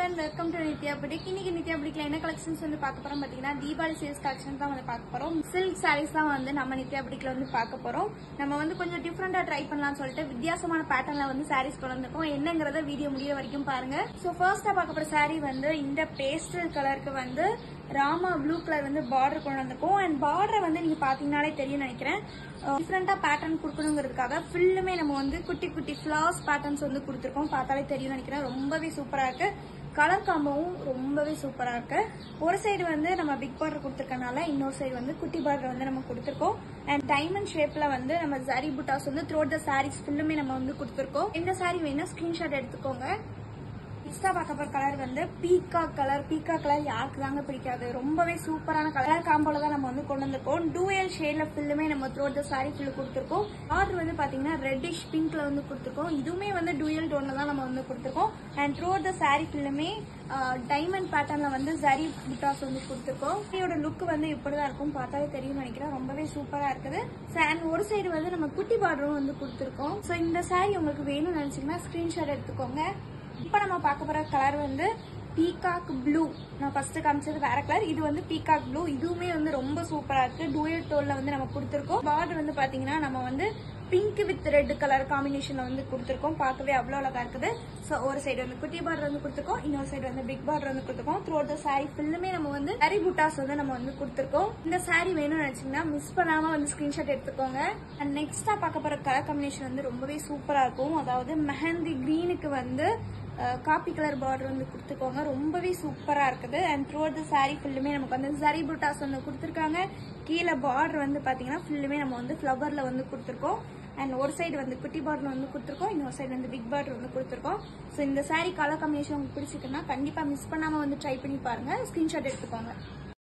everyone, welcome to Nithya Boutique. இன்னைக்கு Nithya Boutiqueல என்ன collections வந்து பார்க்க போறோம் பாத்தீங்கன்னா தீபாவளி சேல்ஸ் கலெக்ஷன் தான் வந்து பார்க்க போறோம். சில்க் சாரீஸ் தான் வந்து நம்ம Nithya Boutiqueல வந்து பார்க்க போறோம். நம்ம வந்து கொஞ்சம் டிஃபரண்டா ட்ரை பண்ணலாம்னு சொல்லிட்டு வித்தியாசமான பேட்டர்ன்ல வந்து சாரீஸ் கொண்டு வந்திருக்கோம். என்னங்கறத வீடியோ முடியற வரைக்கும் பாருங்க. சோ ஃபர்ஸ்டா பார்க்க போற சாரி வந்து இந்த பேஸ்டல் கலருக்கு வந்து ராமா ப்ளூ கலர் வந்து பார்டர் கொண்டு வந்திருக்கோம். அண்ட் பார்டர் வந்து நீங்க பாத்தீங்கன்னாலே தெரியும் நினைக்கிறேன். டிஃபரெண்டா பேட்டர்ன் கொடுக்கணுங்கிறதுக்காக ஃபுல்லுமே நம்ம வந்து குட்டி குட்டி ஃபிளார்ஸ் பேட்டர்ன்ஸ் வந்து கொடுத்துருக்கோம். பார்த்தாலே தெரியும் நினைக்கிறேன். ரொம்பவே சூப்பரா இருக்கு. கலர் காம்போவும் ரொம்பவே சூப்பரா இருக்கு. ஒரு சைடு வந்து நம்ம பிக் பார்டர் கொடுத்துருக்கனால இன்னொரு சைடு வந்து குட்டி பார்டர் வந்து நம்ம கொடுத்துருக்கோம். அண்ட் டைமண்ட் ஷேப்ல வந்து நம்ம ஜரி புட்டாஸ் வந்து த்ரோட் த சாரீஸ் ஃபுல்லுமே நம்ம வந்து கொடுத்துருக்கோம். இந்த சாரி வேணும் ஸ்கிரீன்ஷாட் எடுத்துக்கோங்க. நெக்ஸ்டா பார்க்க போற கலர் வந்து பீகாக் கலர். பீகாக் கலர் யாருக்கு தாங்க பிடிக்காது? ரொம்பவே சூப்பரான கலர் காம்போல தான் நம்ம வந்து கொண்டு வந்திருக்கோம். டூயல் ஷேட்ல ஃபுல்லுமே நம்ம த்ரோட் த சாரி ஃபுல்லு கொடுத்துருக்கோம். ஆர்டர் வந்து பாத்தீங்கன்னா ரெட்டிஷ் பிங்க்ல வந்து கொடுத்துருக்கோம். இதுவுமே வந்து டூயல் டோன்ல தான் நம்ம வந்து கொடுத்துருக்கோம். அண்ட் த்ரோட் த சாரி ஃபுல்லுமே டைமண்ட் பேட்டர்ன்ல வந்து ஜரி புட்டாஸ் வந்து கொடுத்துருக்கோம். இதோட லுக் வந்து இப்படிதான் இருக்கும். பார்த்தாலே தெரியும் நினைக்கிறேன். ரொம்பவே சூப்பரா இருக்குது. அண்ட் ஒரு சைடு வந்து நம்ம குட்டி பார்டரும் வந்து கொடுத்துருக்கோம். ஸோ இந்த சாரி உங்களுக்கு வேணும்னு நினைச்சீங்கன்னா ஸ்கிரீன்ஷாட் எடுத்துக்கோங்க. இப்ப நம்ம பார்க்க போற கலர் வந்து பீகாக் ப்ளூ. நான் ஃபர்ஸ்ட் காமிச்சது வேற கலர், இது வந்து பீகாக் ப்ளூ. இதுவுமே வந்து ரொம்ப சூப்பரா இருக்கு. டூயல் டோன்ல வந்து நம்ம கொடுத்துருக்கோம். பார்டர் வந்து பாத்தீங்கன்னா நம்ம வந்து பிங்க் வித் ரெட் கலர் காம்பினேஷன்ல வந்து கொடுத்துருக்கோம். பார்க்கவே அவ்வளவு அழகா இருக்குது. ஸோ ஒரு சைடு வந்து குட்டி பார்டர் வந்து கொடுத்துருக்கோம், இன்னொரு சைடு வந்து பிக் பார்டர் வந்து கொடுத்துருக்கோம். த்ரோட் த சாரி ஃபுல்லுமே நம்ம வந்து சரி புட்டாஸ் வந்து நம்ம வந்து கொடுத்துருக்கோம். இந்த சாரி வேணும்னு நினைச்சீங்கன்னா மிஸ் பண்ணாம வந்து ஸ்கிரீன்ஷாட் எடுத்துக்கோங்க. அண்ட் நெக்ஸ்டா பார்க்க போற கலர் காம்பினேஷன் வந்து ரொம்பவே சூப்பரா இருக்கும். அதாவது மெஹந்தி கிரீனுக்கு வந்து காப்பி கலர் பார்டர் வந்து கொடுத்துக்கோங்க. ரொம்பவே சூப்பரா இருக்குது. அண்ட் த்ரோட் த சாரி ஃபுல்லுமே நமக்கு வந்து ஜரி புட்டாஸ் வந்து கொடுத்துருக்காங்க. கீழே பார்டர் வந்து பாத்தீங்கன்னா ஃபுல்லுமே நம்ம வந்து ஃபிளவர்ல வந்து கொடுத்துருக்கோம். அண்ட் ஒரு சைடு வந்து குட்டி பார்டர் வந்து கொடுத்துருக்கோம், இன்னொரு சைடு வந்து பிக் பார்டர் வந்து கொடுத்துருக்கோம். ஸோ இந்த சாரி கலர் காம்பினேஷன் உங்களுக்கு பிடிச்சிருக்குன்னா கண்டிப்பா மிஸ் பண்ணாம வந்து ட்ரை பண்ணி பாருங்க. ஸ்கிரீன்ஷாட் எடுத்துக்கோங்க.